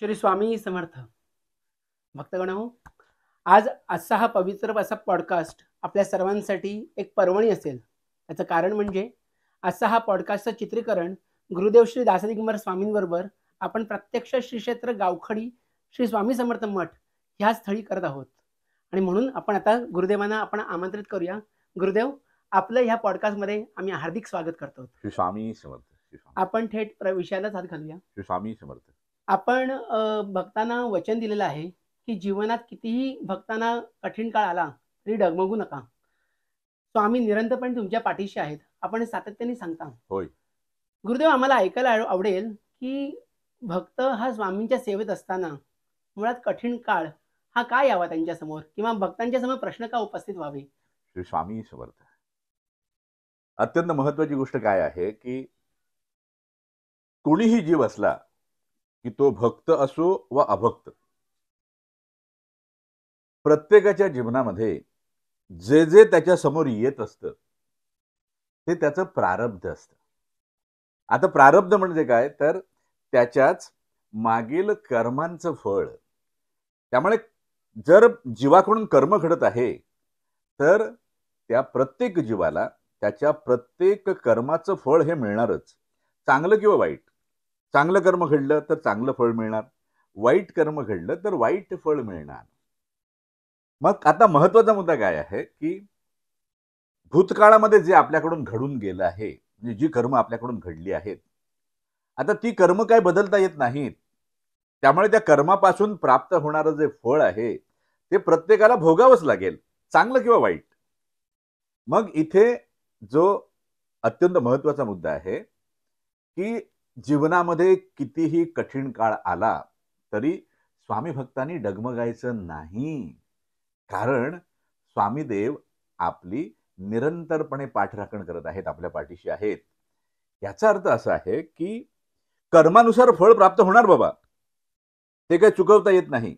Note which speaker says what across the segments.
Speaker 1: श्री स्वामी समर्थ. भक्तगण हो, आज आजचा हा पवित्र असा पॉडकास्ट आपल्या सर्वांसाठी एक पर्वणी असेल. त्याचं कारण म्हणजे आजचा हा पॉडकास्टचं चित्रीकरण गुरुदेव श्री दासदिगंबर स्वामींबरोबर आपण प्रत्यक्ष श्री क्षेत्र गावखडी श्री स्वामी समर्थ मठ ह्या स्थळी करत आहोत. आणि म्हणून आपण आता गुरुदेवांना आपण आमंत्रित करूया. गुरुदेव, आपलं ह्या पॉडकास्टमध्ये आम्ही हार्दिक स्वागत करतो.
Speaker 2: श्री स्वामी समर्थ. श्री स्वामी.
Speaker 1: आपण थेट विषयालाच हात घालूया.
Speaker 2: श्री स्वामी समर्थ.
Speaker 1: आपण भक्तांना वचन दिलेलं आहे की जीवनात कितीही भक्तांना कठीण काळ आला तरी डगमगू नका. स्वामी निरंतरपणे तुमच्या पाठीशी आहेत, आपण सातत्याने सांगता.
Speaker 2: होय.
Speaker 1: गुरुदेव, आम्हाला ऐकायला आवडेल की भक्त हा स्वामींच्या सेवेत असताना मुळात कठीण काळ हा काय यावा त्यांच्यासमोर, किंवा भक्तांच्या समोर प्रश्न का उपस्थित व्हावे.
Speaker 2: श्री स्वामी समर्थ. अत्यंत महत्वाची गोष्ट काय आहे की कोणीही जीव असला की तो भक्त असो व अभक्त, प्रत्येकाच्या जीवनामध्ये जे जे त्याच्या समोर येत असतं ते त्याचं प्रारब्ध असतं. आता प्रारब्ध म्हणजे काय, तर त्याच्याच मागील कर्मांचं फळ. त्यामुळे जर जीवाकडून कर्म घडत आहे तर त्या प्रत्येक जीवाला त्याच्या प्रत्येक कर्माचं फळ हे मिळणारच, चांगलं किंवा वाईट. चांगलं कर्म घडलं तर चांगलं फळ मिळणार, वाईट कर्म घडलं तर वाईट फळ मिळणार. मग आता महत्वाचा मुद्दा काय आहे की भूतकाळामध्ये जे आपल्याकडून घडून गेलं आहे, म्हणजे जी कर्म आपल्याकडून घडली आहेत, आता ती कर्म काय बदलता येत नाहीत. त्यामुळे त्या कर्मापासून प्राप्त होणारं जे फळ आहे ते प्रत्येकाला भोगावंच लागेल, चांगलं किंवा वाईट. मग इथे जो अत्यंत महत्वाचा मुद्दा आहे की जीवनामध्ये कितीही कठीण काळ आला तरी स्वामी भक्तांनी डगमगायचं नाही. कारण स्वामीदेव आपली निरंतरपणे पाठराखण करत आहेत, आपल्या पाठीशी आहेत. याचा अर्थ असा आहे की कर्मानुसार फळ प्राप्त होणार बाबा, ते काही चुकवता येत नाही.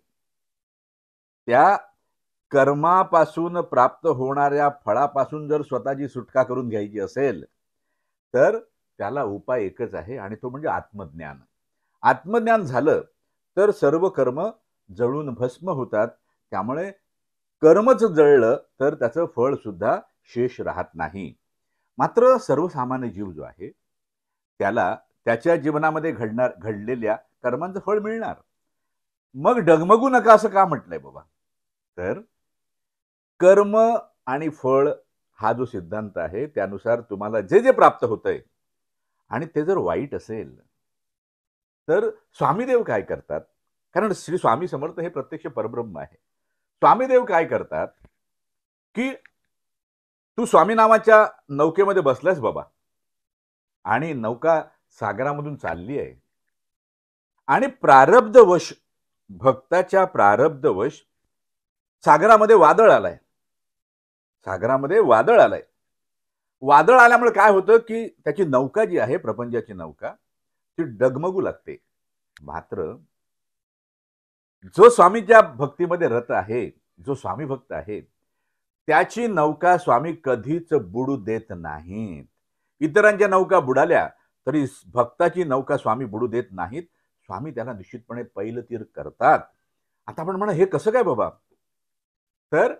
Speaker 2: त्या कर्मापासून प्राप्त होणाऱ्या फळापासून जर स्वतःची सुटका करून घ्यायची असेल तर त्याला उपाय एकच आहे, आणि तो म्हणजे आत्मज्ञान. आत्मज्ञान झालं तर सर्व कर्म जळून भस्म होतात. त्यामुळे कर्मच जळलं तर त्याचं फळ सुद्धा शेष राहत नाही. मात्र सर्वसामान्य जीव जो आहे त्याला त्याच्या जीवनामध्ये घडलेल्या कर्मांचं फळ मिळणार. मग डगमगू नका असं का म्हटलंय बाबा, तर कर्म आणि फळ हा जो सिद्धांत आहे त्यानुसार तुम्हाला जे जे प्राप्त होतंय आणि ते जर वाईट असेल तर स्वामीदेव काय करतात, कारण श्री स्वामी समर्थ हे प्रत्यक्ष परब्रह्म आहे. स्वामीदेव काय करतात की तू स्वामी नावाच्या नौकेमध्ये बसलास बाबा, आणि नौका सागरामधून चालली आहे, आणि प्रारब्धवश, भक्ताच्या प्रारब्धवश सागरामध्ये वादळ आलाय. सागरामध्ये वादळ आलंय. वादळ आल्यामुळे काय होतं की त्याची नौका जी आहे, प्रपंचाची नौका, ती डगमगू लागते. मात्र जो स्वामीच्या भक्तीमध्ये रत आहे, जो स्वामी भक्त आहे, त्याची नौका स्वामी कधीच बुडू देत नाहीत. इतरांच्या नौका बुडाल्या तरी भक्ताची नौका स्वामी बुडू देत नाहीत. स्वामी त्याला निश्चितपणे पैलतीर करतात. आता आपण म्हणा, हे कसं काय बाबा, तर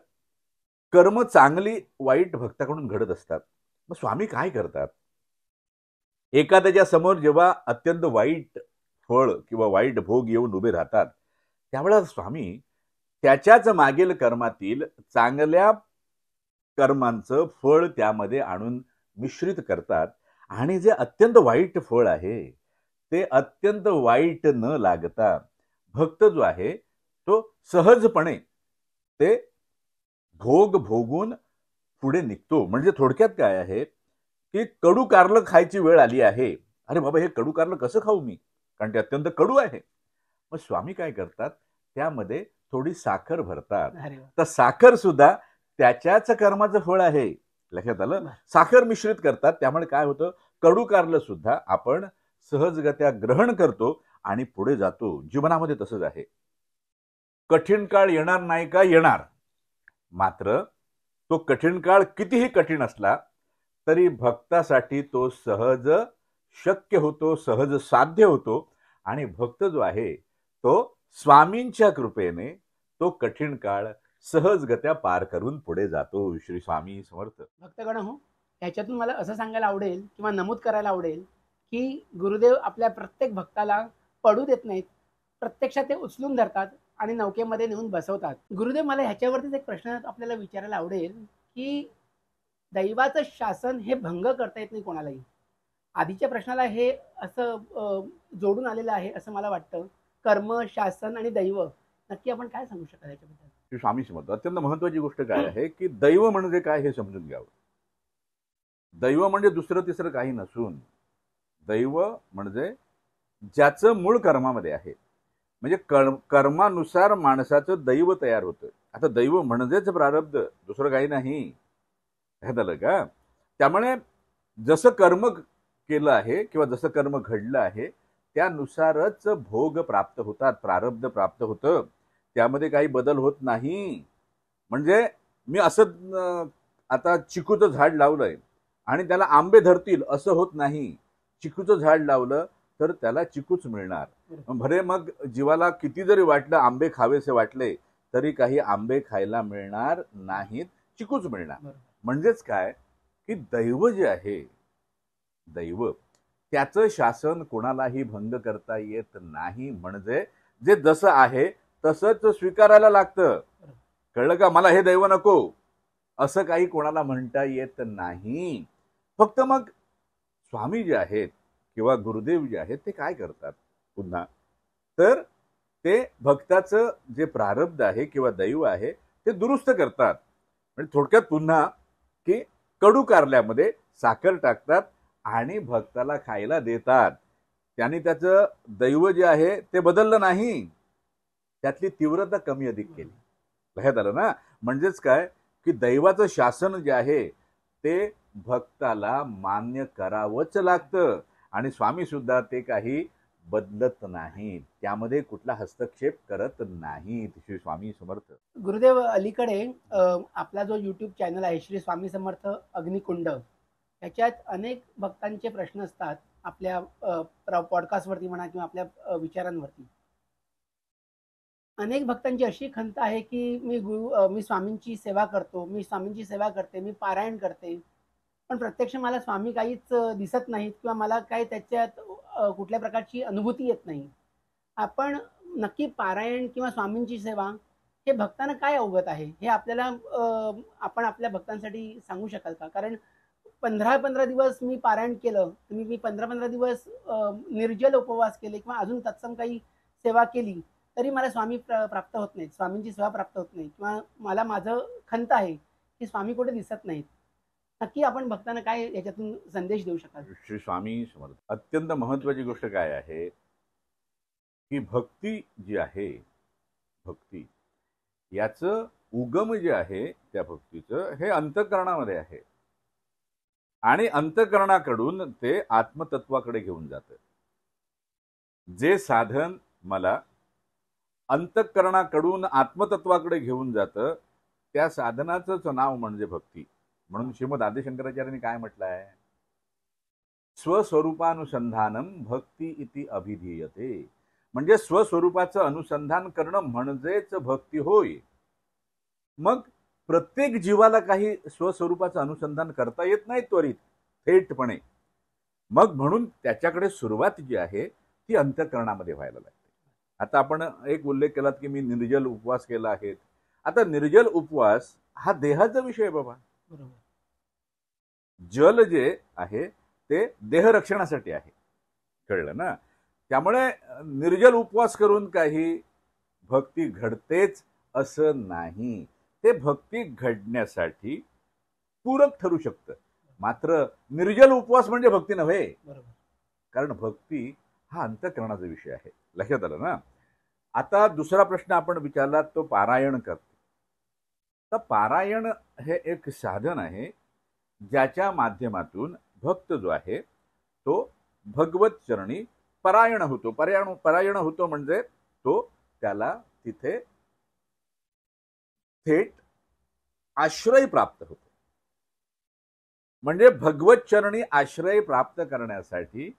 Speaker 2: कर्म चांगली वाईट भक्ताकडून घडत असतात. मग स्वामी काय करतात, एखाद्याच्या समोर जेव्हा अत्यंत वाईट फळ किंवा वाईट भोग येऊन उभे राहतात त्यावेळेला स्वामी त्याच्याच मागील कर्मातील चांगल्या कर्मांचं फळ त्यामध्ये आणून मिश्रित करतात, आणि जे अत्यंत वाईट फळ आहे ते अत्यंत वाईट न लागता भक्त जो आहे तो सहजपणे ते भोग भोगून पुढे निघतो. म्हणजे थोडक्यात काय आहे की कडू कारलं खायची वेळ आली आहे, अरे बाबा हे कडू कारलं कसं खाऊ मी, कारण ते अत्यंत कडू आहे. मग स्वामी काय करतात, त्यामध्ये थोडी साखर भरतात. तर साखर सुद्धा त्याच्याच कर्माचं फळ आहे, लक्षात आलं. साखर मिश्रित करतात, त्यामुळे काय होतं, कडू कारलं सुद्धा आपण सहजगत्या ग्रहण करतो आणि पुढे जातो. जीवनामध्ये तसंच आहे. कठीण काळ येणार नाही का, येणार. मात्र तो कठीण काळ कितीही कठीण असला तरी भक्तासाठी तो सहज शक्य होतो, सहज साध्य होतो. आणि भक्त जो आहे तो स्वामींच्या कृपेने तो कठीण काळ सहजगत्या पार करून पुढे जातो. श्री स्वामी समर्थ.
Speaker 1: भक्तगण हो, ह्याच्यातून मला असं सांगायला आवडेल किंवा नमूद करायला आवडेल की गुरुदेव आपल्या प्रत्येक भक्ताला पडू देत नाहीत. प्रत्यक्षात ते उचलून धरतात आणि नौकेमध्ये नेऊन बसवतात. गुरुदेव, मला ह्याच्यावरतीच एक प्रश्न आपल्याला विचारायला आवडेल की दैवाचं शासन हे भंग करता येत नाही कोणालाही. आधीच्या प्रश्नाला हे असं जोडून आलेलं आहे असं मला वाटतं. कर्म, शासन आणि दैव, नक्की आपण काय सांगू शकाल याच्याबद्दल?
Speaker 2: श्री स्वामी समर्थ. अत्यंत महत्वाची गोष्ट काय आहे की दैव म्हणजे काय हे समजून घ्यावं. दैव म्हणजे दुसरं तिसरं काही नसून दैव म्हणजे ज्याचं मूळ कर्मामध्ये आहे. म्हणजे कर्मानुसार माणसाचं दैव तयार होतं. आता दैव म्हणजेच प्रारब्ध, दुसरं काही नाही. हे झालं का? त्यामुळे जसं कर्म केलं आहे किंवा जसं कर्म घडलं आहे त्यानुसारच भोग प्राप्त होतात, प्रारब्ध प्राप्त होतं. त्यामध्ये काही बदल होत नाही. म्हणजे मी असं आता चिकूचं झाड लावलंय आणि त्याला आंबे धरतील असं होत नाही. चिकूचं झाड लावलं तर त्याला चिकूच मिळणार. भरे मग जीवाला किती जरी वाटलं आंबे खावेसे वाटले तरी काही आंबे खायला मिळणार नाहीत, चिकूच मिळणार. म्हणजेच काय की दैव जे आहे, दैव त्याचं शासन कोणालाही भंग करता येत नाही. म्हणजे जे जसं आहे तसंच स्वीकारायला लागतं. कळलं का? मला हे दैव नको असं काही कोणाला म्हणता येत नाही. फक्त मग स्वामी जे आहेत किंवा गुरुदेव जे आहेत ते काय करतात पुन्हा, तर ते भक्ताचं जे प्रारब्ध आहे किंवा दैव आहे ते दुरुस्त करतात. म्हणजे थोडक्यात पुन्हा की कडू कारल्यामध्ये साखर टाकतात आणि भक्ताला खायला देतात. त्यांनी त्याचं दैव जे आहे ते बदललं नाही, त्यातली तीव्रता कमी अधिक केली. लक्षात आलं ना? म्हणजेच काय की दैवाचं शासन जे आहे ते भक्ताला मान्य करावंच लागतं आणि स्वामी सुद्धा ते काही बदलत नाही, त्यामध्ये कुठला हस्तक्षेप करत नाहीत. श्री स्वामी समर्थ.
Speaker 1: गुरुदेव, अलीकडे आपला जो YouTube चॅनल आहे श्री स्वामी समर्थ अग्निकुंड, त्याच्यात अनेक भक्तांचे प्रश्न असतात आपल्या पॉडकास्टवरती म्हणा किंवा आपल्या विचारांवरती. अनेक भक्तांची अशी खंत आहे की मी स्वामींची सेवा करतो, मी स्वामींची सेवा करते, मी पारायण करते, पण प्रत्यक्ष मला स्वामी काहीच दिसत नाहीत किंवा मला काही त्याच्यात कुठल्या प्रकारची अनुभूती येत नाही. आपण नक्की पारायण किंवा स्वामींची सेवा हे भक्तांना काय अवगत आहे हे आपल्याला आपण आपल्या भक्तांसाठी सांगू शकाल का? कारण 15-15 दिवस मी पारायण केलं, मी 15-15 दिवस निर्जल उपवास केले किंवा अजून तत्सम काही सेवा केली तरी मला स्वामी प्राप्त होत नाहीत, स्वामींची सेवा प्राप्त होत नाही किंवा मला माझं खंत आहे की स्वामी कुठे दिसत नाहीत. नक्की आपण भक्तांना काय याच्यातून संदेश देऊ शकाल?
Speaker 2: श्री स्वामी समर्थ. अत्यंत महत्वाची गोष्ट काय आहे की भक्ती जी आहे, भक्ती याचं उगम जे आहे त्या भक्तीचं हे अंतःकरणामध्ये आहे आणि अंतःकरणाकडून ते आत्मतत्वाकडे घेऊन जातं. जे साधन मला अंतःकरणाकडून आत्मतत्वाकडे घेऊन जातं त्या साधनाचंच नाव म्हणजे भक्ती. म्हणून श्रीमद आदिशंकराचार्यांनी काय म्हटलंय, स्वस्वरूपानुसंधानम भक्ती इति अभिधीयते. म्हणजे स्वस्वरूपाचं अनुसंधान करणं म्हणजेच भक्ती होय. मग प्रत्येक जीवाला काही स्वस्वरूपाचं अनुसंधान करता येत नाही त्वरित थेटपणे. मग म्हणून त्याच्याकडे सुरुवात जी आहे ती अंतःकरणामध्ये व्हायला लागते. आता आपण एक उल्लेख केलात की मी निर्जल उपवास केला आहे. आता निर्जल उपवास हा देहाचा विषय बाबा. जल जे आहे ते देहरक्षणासाठी आहे, कळलं ना? त्यामुळे निर्जल उपवास करून काही भक्ती घडतेच असं नाही. ते भक्ती घडण्यासाठी पूरक ठरू शकतं. मात्र निर्जल उपवास म्हणजे भक्ती नव्हे, कारण भक्ती हा अंतःकरणाचा विषय आहे. लक्षात आलं ना? आता दुसरा प्रश्न आपण विचारला तो पारायण करतो. तर पारायण हे एक साधन आहे ज्याच्या माध्यमातून भक्त जो आहे तो भगवत चरणी परायण होतो. परायण होतो म्हणजे तो त्याला तिथे थेट आश्रय प्राप्त होतो. म्हणजे भगवत चरणी आश्रय प्राप्त करण्यासाठी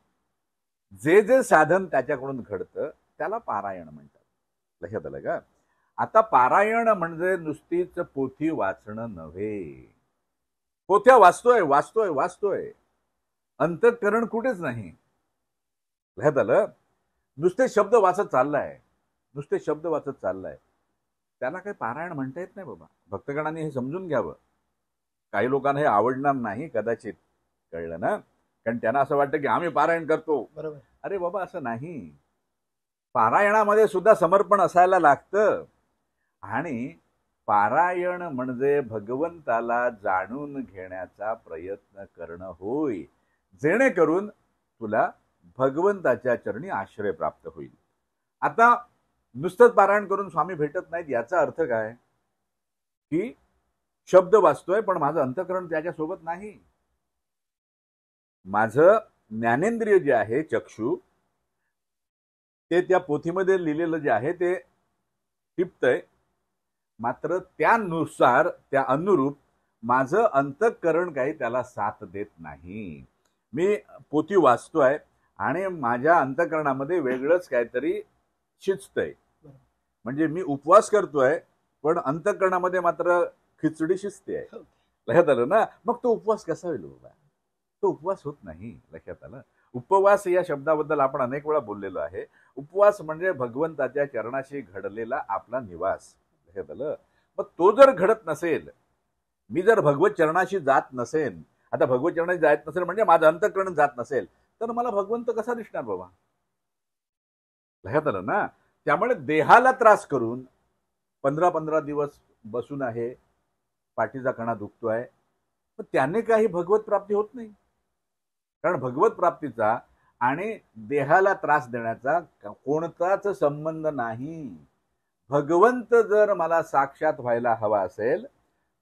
Speaker 2: जे जे साधन त्याच्याकडून घडतं त्याला पारायण म्हणतात. लक्षात आलं का? आता पारायण म्हणजे नुसतीच पोथी वाचणं नव्हे. पोथ्या वाचतोय वाचतोय वाचतोय, अंतःकरण कुठेच नाही. लक्षात आलं? नुसते शब्द वाचत चाललाय, नुसते शब्द वाचत चाललाय, त्याला काही पारायण म्हणता येत नाही बाबा. भक्तगणांनी हे समजून घ्यावं. काही लोकांना हे आवडणार नाही कदाचित, कळलं ना? कारण त्यांना असं वाटतं की आम्ही पारायण करतो.
Speaker 1: बरोबर.
Speaker 2: अरे बाबा, असं नाही. पारायणामध्ये सुद्धा समर्पण असायला लागतं. आणि पारायण म्हणजे भगवंताला जाणून घेण्याचा प्रयत्न करणं होय, जेणेकरून तुला भगवंताच्या चरणी आश्रय प्राप्त होईल. आता नुसतंच पारायण करून स्वामी भेटत नाहीत याचा अर्थ काय? की शब्द वाचतोय पण माझं अंतःकरण त्याच्यासोबत नाही. माझं ज्ञानेंद्रिय जे आहे, चक्षु, ते त्या पोथीमध्ये लिहिलेलं जे आहे ते टिपतंय, मात्र त्यानुसार, त्या अनुरूप माझं अंतःकरण काही त्याला साथ देत नाही. मी पोथी वाचतोय आणि माझ्या अंतःकरणामध्ये वेगळंच काहीतरी शिजतंय. म्हणजे मी उपवास करतोय पण अंतःकरणामध्ये मात्र खिचडी शिजते आहे. लक्षात आलं ना? मग तो उपवास कसा होईल बाबा? तो उपवास होत नाही. लक्षात आलं? उपवास या शब्दाबद्दल आपण अनेक वेळा बोललेलो आहे. उपवास म्हणजे भगवंताच्या चरणाशी घडलेला आपला निवास. लक्षात आलं? मग तो जर घडत नसेल, मी जर भगवत चरणाशी जात नसेल, आता भगवत चरणाशी जात नसेल म्हणजे माझं अंतःकरण जात नसेल, तर मला भगवंत कसा दिसणार बाबा? लक्षात आलं ना? त्यामुळे देहाला त्रास करून 15-15 दिवस बसून आहे, पाठीचा कणा दुखतोय, पण त्याने काही भगवत प्राप्ती होत नाही. कारण भगवत प्राप्तीचा आणि देहाला त्रास देण्याचा कोणताच संबंध नाही. भगवंत जर मला साक्षात व्हायला हवा असेल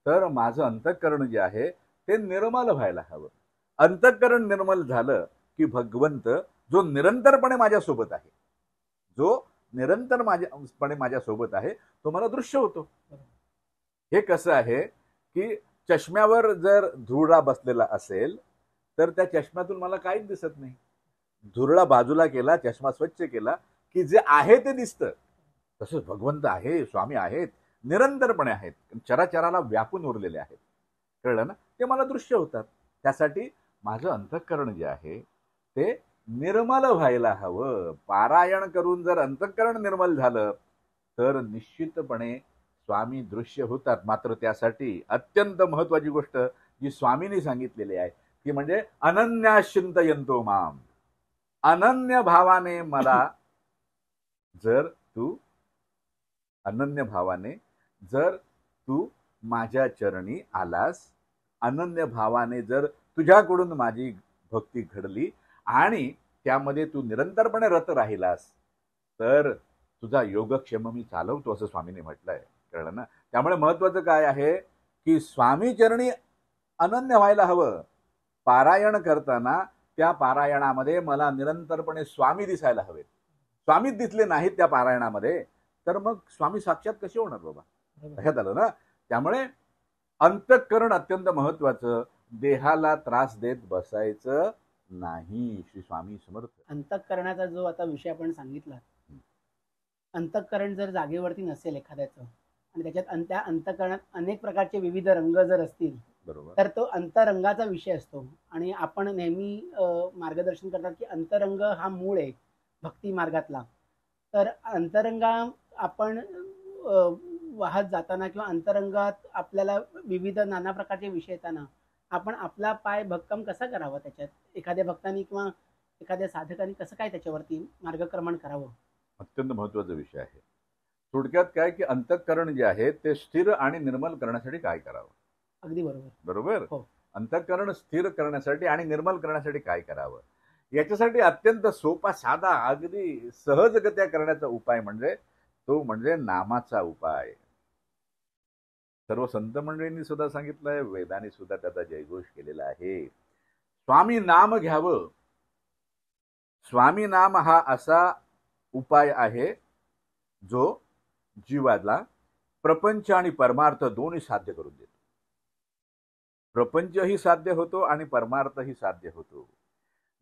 Speaker 2: तर माझं अंतःकरण जे आहे ते निर्मल व्हायला हवं. अंतःकरण निर्मल झालं की भगवंत जो निरंतरपणे माझ्यासोबत आहे, जो निरंतर माझ्यासोबत आहे, तो मला दृश्य होतो. हे कसं आहे की चष्म्यावर जर धुरळा बसलेला असेल तर त्या चष्म्यातून मला काहीच दिसत नाही. धुरळा बाजूला केला, चष्मा स्वच्छ केला की जे आहे ते दिसतं. तसंच भगवंत आहे, स्वामी आहेत, निरंतरपणे आहेत, चराचराला व्यापून उरलेले आहेत. कळलं ना? ते मला दृश्य होतात. त्यासाठी माझं अंतःकरण जे आहे ते निर्मल व्हायला हवं. पारायण करून जर अंतःकरण निर्मल झालं तर निश्चितपणे स्वामी दृश्य होतात. मात्र त्यासाठी अत्यंत महत्वाची गोष्ट जी स्वामींनी सांगितलेली आहे ती म्हणजे अनन्याश्चिंतयन्तो माम. अनन्य भावाने मला जर तू अनन्य भावाने जर तू माझ्या चरणी आलास, अनन्य भावाने जर तुझ्याकडून माझी भक्ती घडली आणि त्यामध्ये तू निरंतरपणे रत राहिलास तर तुझा योगक्षेम मी चालवतो, असं स्वामींनी म्हटलंय. कळलं ना? त्यामुळे महत्वाचं काय आहे की स्वामी चरणी अनन्य व्हायला हवं. पारायण करताना त्या पारायणामध्ये मला निरंतरपणे स्वामी दिसायला हवेत. स्वामीच दिसले नाहीत त्या पारायणामध्ये तर मग स्वामी साक्षात कसे होणार बाबा? लक्षात आलं ना? त्यामुळे अंतःकरण अत्यंत महत्वाचं. देहाला त्रास देत बसायचं नाही. श्री स्वामी समर्थ.
Speaker 1: अंतःकरणाचा जो आता विषय आपण सांगितला, अंतःकरण जर जागेवरती नसेल एखाद्याचं आणि त्याच्यात त्या अंतःकरणात अनेक प्रकारचे विविध रंग जर असतील,
Speaker 2: बरोबर,
Speaker 1: तर तो अंतरंगाचा विषय असतो. आणि आपण नेहमी मार्गदर्शन करतात की अंतरंग हा मूळ आहे भक्ती मार्गातला. तर अंतरंगा आपण वाहत जाताना किंवा अंतरंगात आपल्याला विविध नाना प्रकारचे विषय येताना आपण आपला पाय भक्कम कसा करावा, त्याच्यात एखाद्या भक्तानी किंवा एखाद्या साधकाने कसं काय त्याच्यावरती मार्गक्रमण करावं?
Speaker 2: अत्यंत महत्वाचा विषय आहे. थोडक्यात काय की अंतःकरण जे आहे ते स्थिर आणि निर्मल करण्यासाठी काय करावं?
Speaker 1: अगदी बरोबर.
Speaker 2: बरोबर.
Speaker 1: हो.
Speaker 2: अंतःकरण स्थिर करण्यासाठी आणि निर्मल करण्यासाठी काय करावं? याच्यासाठी अत्यंत सोपा, साधा, अगदी सहजगत्या करण्याचा उपाय म्हणजे नामाचा उपाय. सर्व संत मंडळींनी सुद्धा सांगितलंय, वेदांनी सुद्धा त्याचा जयघोष केलेला आहे. स्वामी नाम घ्यावं. स्वामी नाम हा असा उपाय आहे जो जीवाला प्रपंच आणि परमार्थ दोन्ही साध्य करून देतो. प्रपंचही साध्य होतो आणि परमार्थही साध्य होतो.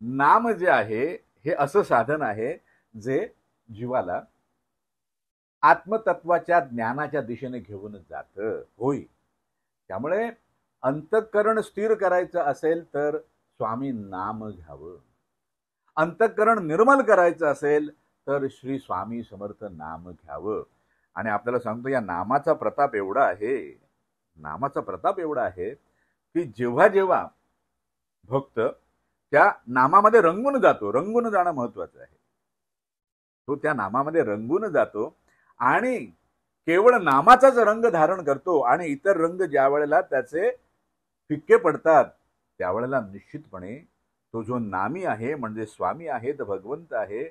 Speaker 2: नाम जे आहे हे असं साधन आहे जे जीवाला आत्मतत्वाच्या ज्ञानाच्या दिशेने घेऊन जातं. होय, त्यामुळे अंतःकरण स्थिर करायचं असेल तर स्वामी नाम घ्यावं. अंतःकरण निर्मल करायचं असेल तर श्री स्वामी समर्थ नाम घ्यावं. आणि आपल्याला सांगतो, या नामाचा प्रताप एवढा आहे, नामाचा प्रताप एवढा आहे की जेव्हा जेव्हा भक्त त्या नामामध्ये रंगून जातो, रंगून जाणं महत्वाचं आहे, तो त्या नामामध्ये रंगून जातो आणि केवळ नामाचाच रंग धारण करतो. आणि इतर रंग ज्या वेळेला त्याचे फिक्के पडतात त्यावेळेला निश्चितपणे तो जो नामी आहे, म्हणजे स्वामी आहे, तर भगवंत आहे,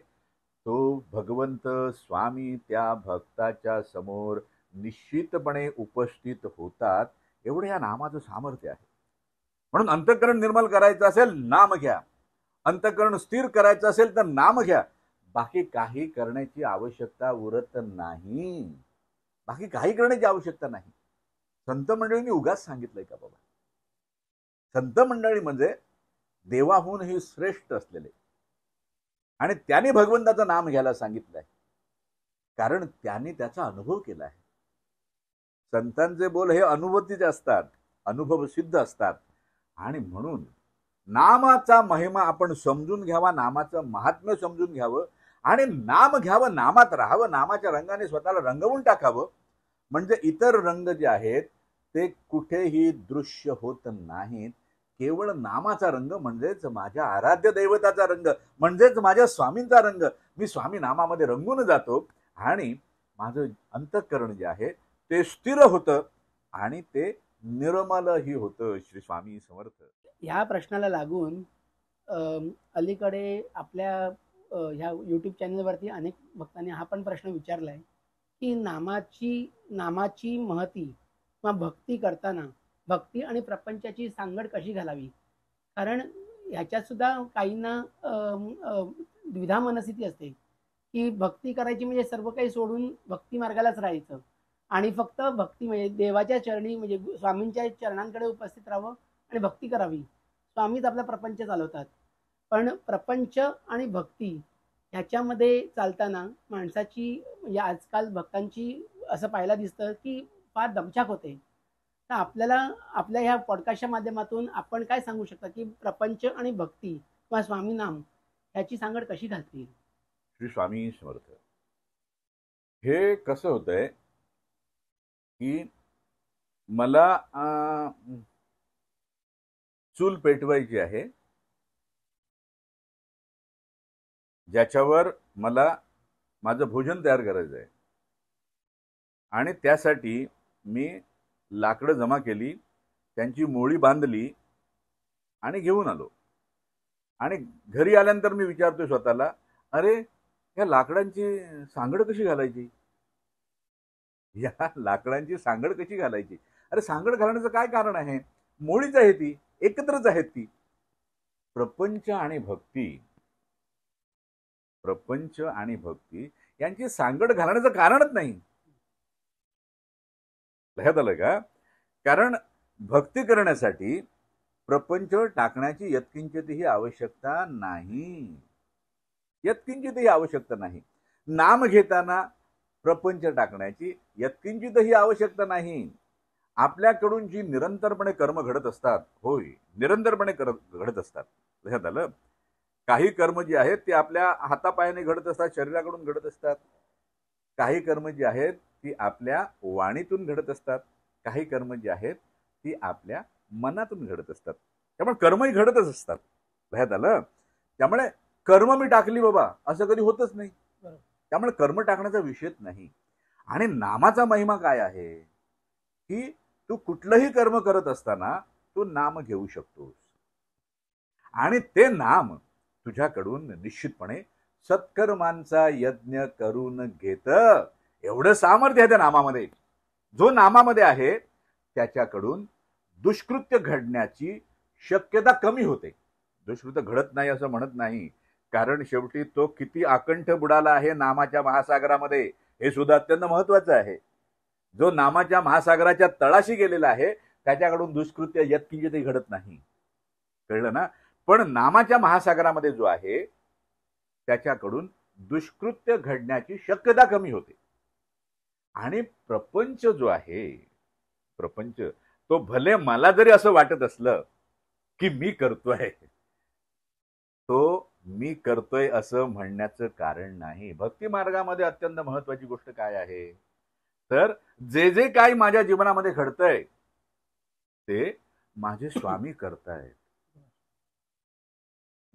Speaker 2: तो भगवंत स्वामी त्या भक्ताच्या समोर निश्चितपणे उपस्थित होतात. एवढं या नामाचं सामर्थ्य आहे. म्हणून अंतःकरण निर्मल करायचं असेल नाम घ्या, अंतःकरण स्थिर करायचं असेल तर नाम घ्या. बाकी काही करण्याची आवश्यकता उरत नाही. बाकी काही करण्याची आवश्यकता नाही. संत मंडळींनी उगाच सांगितलंय का बाबा? संत मंडळी म्हणजे देवाहूनही श्रेष्ठ असलेले, आणि त्यांनी भगवंताचं नाम घ्यायला सांगितलंय, कारण त्यांनी त्याचा अनुभव केला आहे. संतांचे बोल हे अनुभूतीचे असतात, अनुभव सिद्ध असतात. आणि म्हणून नामाचा महिमा आपण समजून घ्यावा, नामाचं महात्म्य समजून घ्यावं आणि नाम घ्यावं, नामात राहावं, नामाच्या रंगाने स्वतःला रंगवून टाकावं. म्हणजे इतर रंग जे आहेत ते कुठेही दृश्य होत नाहीत. केवळ नामाचा रंग म्हणजेच माझ्या आराध्य दैवताचा रंग, म्हणजेच माझ्या स्वामींचा रंग. मी स्वामी नामामध्ये रंगून जातो आणि माझं अंतःकरण जे आहे ते स्थिर होतं आणि ते निर्मलही होतं. श्री स्वामी समर्थ.
Speaker 1: ह्या प्रश्नाला लागून अलीकडे आपल्या ह्या यूट्यूब चॅनलवरती अनेक भक्तांनी हा पण प्रश्न विचारलाय की नामाची महती किंवा भक्ती करताना भक्ती आणि प्रपंचाची सांगड कशी घालावी. कारण ह्याच्यात सुद्धा काहींना द्विधा मनस्थिती असते की भक्ती करायची म्हणजे सर्व काही सोडून भक्ती मार्गालाच राहायचं आणि फक्त भक्ती म्हणजे देवाच्या चरणी म्हणजे स्वामींच्या चरणांकडे उपस्थित राहावं आणि भक्ती करावी. स्वामीच आपला प्रपंच चालवतात. पण प्रपंच आणि भक्ती ह्याच्यामध्ये चालताना माणसाची म्हणजे आजकाल भक्तांची असं पाहायला दिसतं की फार दमछाक होते. तर आपल्याला आपल्या ह्या पॉडकास्टच्या माध्यमातून आपण काय सांगू शकता की प्रपंच आणि भक्ती किंवा स्वामी नाम ह्याची सांगड कशी घालता येईल?
Speaker 2: श्री स्वामी समर्थ. हे कसं होतंय की मला चूल पेटवायची आहे, ज्याच्यावर मला माझं भोजन तयार करायचं आहे. आणि त्यासाठी मी लाकडं जमा केली, त्यांची मोळी बांधली आणि घेऊन आलो. आणि घरी आल्यानंतर मी विचारतोय स्वतःला, अरे या लाकडांची सांगड कशी घालायची? या लाकडांची सांगड कशी घालायची? अरे सांगड घालण्याचं काय कारण आहे? मोळीच आहे ती, एकत्रच आहेत ती. प्रपंच आणि भक्ती यांची सांगड घालण्याचं कारणच नाही. लक्षात आलं का? कारण भक्ती करण्यासाठी प्रपंच टाकण्याची यत्किंचितही आवश्यकता नाही. यत्किंचितही आवश्यकता नाही. नाम घेताना प्रपंच टाकण्याची यत्किंचितही आवश्यकता नाही. आपल्याकडून जी निरंतरपणे कर्म घडत असतात, होय निरंतरपणे घडत असतात. लक्षात आलं? काही कर्म जी आहेत ते आपल्या हातापायाने घडत असतात, शरीराकडून घडत असतात. काही कर्म जी आहेत ती आपल्या वाणीतून घडत असतात. काही कर्म जी आहेत ती आपल्या मनातून घडत असतात. त्यामुळे कर्मही घडतच असतात. लक्षात आलं? त्यामुळे कर्म मी टाकली बाबा असं कधी होतच नाही. त्यामुळे कर्म टाकण्याचा विषयच नाही. आणि नामाचा महिमा काय आहे की तू कुठलंही कर्म करत असताना तू नाम घेऊ शकतोस आणि ते नाम तुझ्याकडून निश्चितपणे सत्कर्मांचा यज्ञ करून घेत. एवढं सामर्थ्य आहे त्या नामामध्ये. जो नामामध्ये आहे त्याच्याकडून दुष्कृत्य घडण्याची शक्यता कमी होते. दुष्कृत्य घडत नाही असं म्हणत नाही, कारण शेवटी तो किती आकंठ बुडाला आहे नामाच्या महासागरामध्ये हे सुद्धा अत्यंत महत्वाचं आहे. जो नामाच्या महासागराच्या तळाशी गेलेला आहे त्याच्याकडून दुष्कृत्य यत्किंचितही घडत नाही. कळलं ना? पण नामाच्या महासागरामध्ये जो आहे त्याच्याकडून दुष्कृत्य घडण्याची शक्यता कमी होते. आणि प्रपंच जो आहे, प्रपंच तो भले मला जरी असं वाटत असलं की मी करतोय, तो मी करतोय असं म्हणण्याचं कारण नाही. भक्ती मार्गामध्ये अत्यंत महत्वाची गोष्ट काय आहे, तर जे जे काही माझ्या जीवनामध्ये घडतंय ते माझे स्वामी करतायत.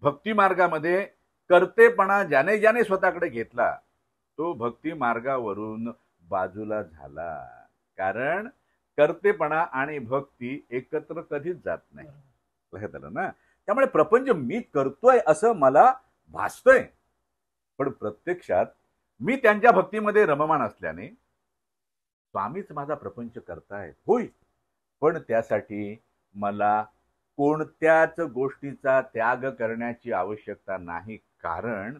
Speaker 2: भक्ती मार्गामध्ये कर्तेपणा ज्याने ज्याने स्वतःकडे घेतला तो भक्ती मार्गावरून बाजूला झाला. कारण कर्तेपणा आणि भक्ती एकत्र कधीच जात नाही. लक्षात आलं ना? त्यामुळे प्रपंच मी करतोय असं मला भासतंय, पण प्रत्यक्षात मी त्यांच्या भक्तीमध्ये रममाण असल्याने स्वामीच माझा प्रपंच करतायत. होय, पण त्यासाठी मला कोणत्याच गोष्टीचा त्याग करण्याची आवश्यकता नाही. कारण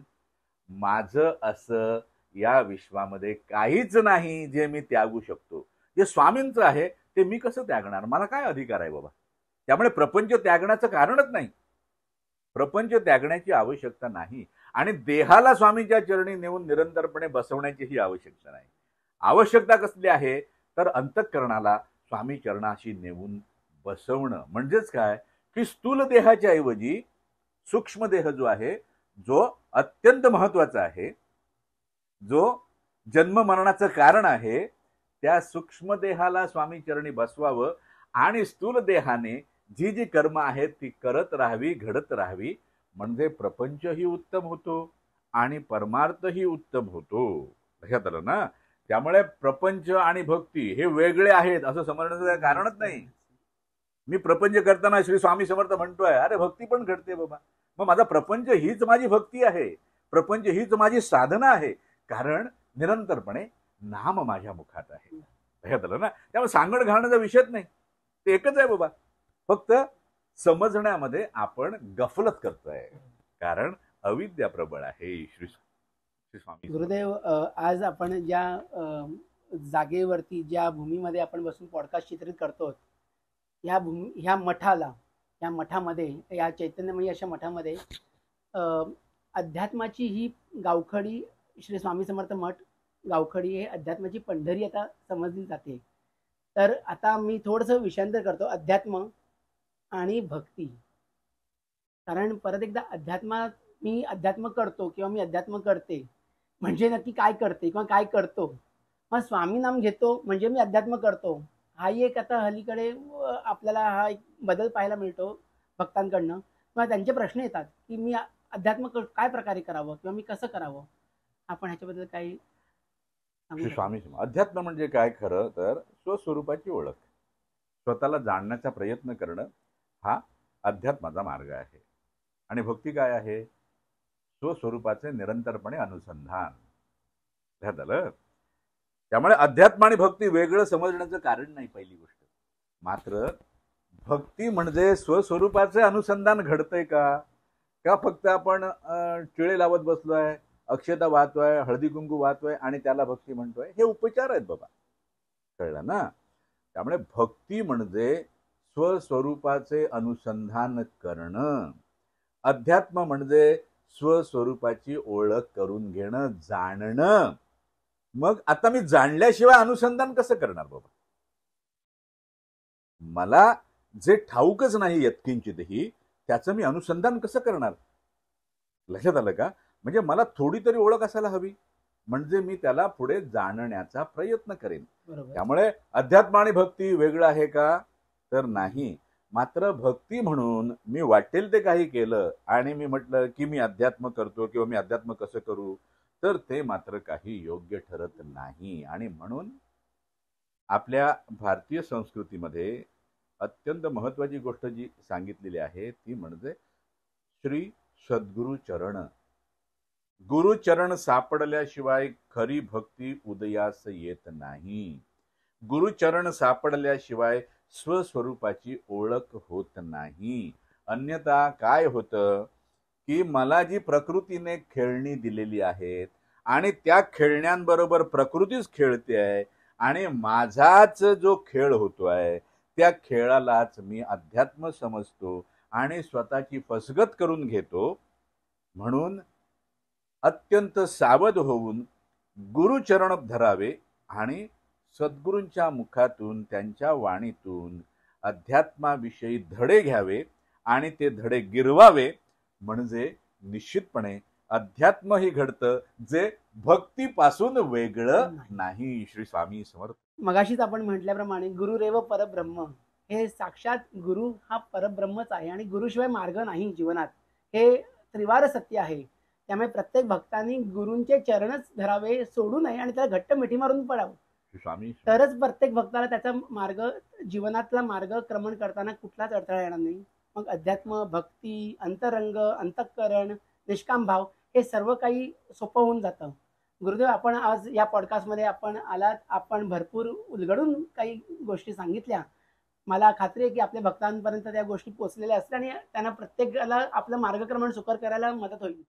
Speaker 2: माझं असं या विश्वामध्ये काहीच नाही जे मी त्यागू शकतो. जे स्वामींचं आहे ते मी कसं त्यागणार? मला काय अधिकार आहे बाबा? त्यामुळे प्रपंच त्यागण्याचं कारणच नाही. प्रपंच त्यागण्याची आवश्यकता नाही आणि देहाला स्वामींच्या चरणी नेऊन निरंतरपणे बसवण्याचीही आवश्यकता नाही. आवश्यकता कसली आहे, तर अंतःकरणाला स्वामी चरणाशी नेऊन बसवणं. म्हणजेच काय की स्थूल देहाच्या ऐवजी सूक्ष्म देह जो आहे, जो अत्यंत महत्वाचा आहे, जो जन्म मरणाचं कारण आहे, त्या सूक्ष्म देहाला स्वामी चरणी बसवावं आणि स्थूल देहाने जी जी कर्म आहेत ती करत राहावी, घडत राहावी. म्हणजे प्रपंचही उत्तम होतो आणि परमार्थही उत्तम होतो. लक्षात आलं ना? त्यामुळे प्रपंच आणि भक्ती हे वेगळे आहेत असं समजण्याचं कारणच नाही. मी प्रपंच करताना श्री स्वामी समर्थ म्हणतोय, अरे भक्ती पण घडते बाबा. मग माझा प्रपंच हीच माझी भक्ती आहे, प्रपंच हीच माझी साधना आहे. कारण निरंतरपणे नाम माझ्या मुखात आहे. लक्षात आलं ना? त्यामुळे सांगड घालण्याचा विषयच नाही, ते एकच आहे बाबा. फक्त समजण्यामध्ये आपण गफलत करतोय, कारण अविद्या प्रबळ आहे. श्री स्वामी
Speaker 1: गुरुदेव, आज आपण ज्या जागेवरती, ज्या भूमीमध्ये आपण बसून पॉडकास्ट चित्रित करतो, ह्या मठामध्ये, या चैतन्यमयी अशा मठामध्ये अध्यात्माची ही गावखडी, श्री स्वामी समर्थ मठ गावखडी हे अध्यात्माची पंढरी आता समजली जाते. तर आता मी थोडंसं विषयांतर करतो, अध्यात्म आणि भक्ती. कारण परत एकदा मी अध्यात्म करतो किंवा मी अध्यात्म करते म्हणजे नक्की काय करते किंवा काय करतो. मग स्वामी नाम घेतो म्हणजे मी अध्यात्म करतो. हाही एक आता हल्लीकडे आपल्याला हा एक बदल पाहायला मिळतो भक्तांकडनं. किंवा त्यांचे प्रश्न येतात की मी अध्यात्म काय प्रकारे करावं किंवा मी कसं करावं. आपण ह्याच्याबद्दल काही
Speaker 2: श्री स्वामी अध्यात्म म्हणजे काय? खरं तर स्वस्वरूपाची ओळख, स्वतःला जाणण्याचा प्रयत्न करणं हा अध्यात्माचा मार्ग आहे. आणि भक्ती काय आहे? स्वस्वरूपाचे निरंतरपणे अनुसंधान. झालं. त्यामुळे अध्यात्म आणि भक्ती वेगळं समजण्याचं कारण नाही, पहिली गोष्ट. मात्र भक्ती म्हणजे स्वस्वरूपाचे अनुसंधान घडतंय का फक्त आपण टिळे लावत बसलोय, अक्षता वाहतोय, हळदी कुंकू वाहतोय आणि त्याला भक्ती म्हणतोय? हे उपचार आहेत बाबा. कळलं ना? त्यामुळे भक्ती म्हणजे स्वस्वरूपाचे अनुसंधान करणं. अध्यात्म म्हणजे स्वस्वरूपाची ओळख करून घेणं, जाणणं. मग आता मी जाणल्याशिवाय अनुसंधान कसं करणार बाबा? मला जे ठाऊकच नाही यत्किंचितही, त्याचं मी अनुसंधान कसं करणार? लक्षात आलं का? म्हणजे मला थोडी तरी ओळख असायला हवी, म्हणजे मी त्याला पुढे जाणण्याचा प्रयत्न करेन. त्यामुळे अध्यात्म आणि भक्ती वेगळं आहे का? तर नाही. मात्र भक्ती म्हणून मी वाटेल ते काही केलं आणि मी म्हटलं की मी अध्यात्म करतो किंवा मी अध्यात्म कसं करू, तर ते मात्र काही योग्य ठरत नाही. आणि म्हणून आपल्या भारतीय संस्कृतीमध्ये अत्यंत महत्वाची गोष्ट जी सांगितलेली आहे ती म्हणजे श्री सद्गुरु चरण. गुरुचरण सापडल्याशिवाय खरी भक्ती उदयास येत नाही. गुरुचरण सापडल्याशिवाय स्वस्वरूपाची ओळख होत नाही. अन्यथा काय होतं की मला जी प्रकृतीने खेळणी दिलेली आहेत आणि त्या खेळण्यांबरोबर प्रकृतीच खेळते आहे आणि माझाच जो खेळ होतोय त्या खेळालाच मी अध्यात्म समजतो आणि स्वतःची फसगत करून घेतो. म्हणून अत्यंत सावध होऊन गुरुचरण धरावे आणि सद्गुरूंच्या मुखातून त्यांच्या वाणीतून अध्यात्माविषयी धडे घ्यावे आणि ते धडे गिरवावे, म्हणजे निश्चितपणे अध्यात्म ही घडतं जे भक्तीपासून वेगळं नाही. श्री स्वामी समर्थ.
Speaker 1: मगाशीच आपण म्हटल्याप्रमाणे गुरुरेव परब्रह्म, हे साक्षात गुरु हा परब्रह्मच आहे आणि गुरुशिवाय मार्ग नाही जीवनात, हे त्रिवार सत्य आहे. त्यामुळे प्रत्येक भक्तांनी गुरूंचे चरणच धरावे, सोडू नये आणि त्याला घट्ट मिठी मारून पडावं.
Speaker 2: स्वामी
Speaker 1: तरच प्रत्येक भक्ताला त्याचा मार्ग, जीवनातला मार्ग क्रमण करताना कुठलाच अडथळा येणार नाही. मग अध्यात्म, भक्ती, अंतरंग, अंतःकरण, निष्काम भाव हे सर्व काही सोपं होऊन जातं. गुरुदेव, आपण आज या पॉडकास्टमध्ये आपण आलात, आपण भरपूर उलगडून काही गोष्टी सांगितल्या. मला खात्री आहे की आपल्या भक्तांपर्यंत त्या गोष्टी पोहोचलेल्या असतील आणि त्यांना प्रत्येकाला आपलं मार्गक्रमण सुकर करायला मदत होईल.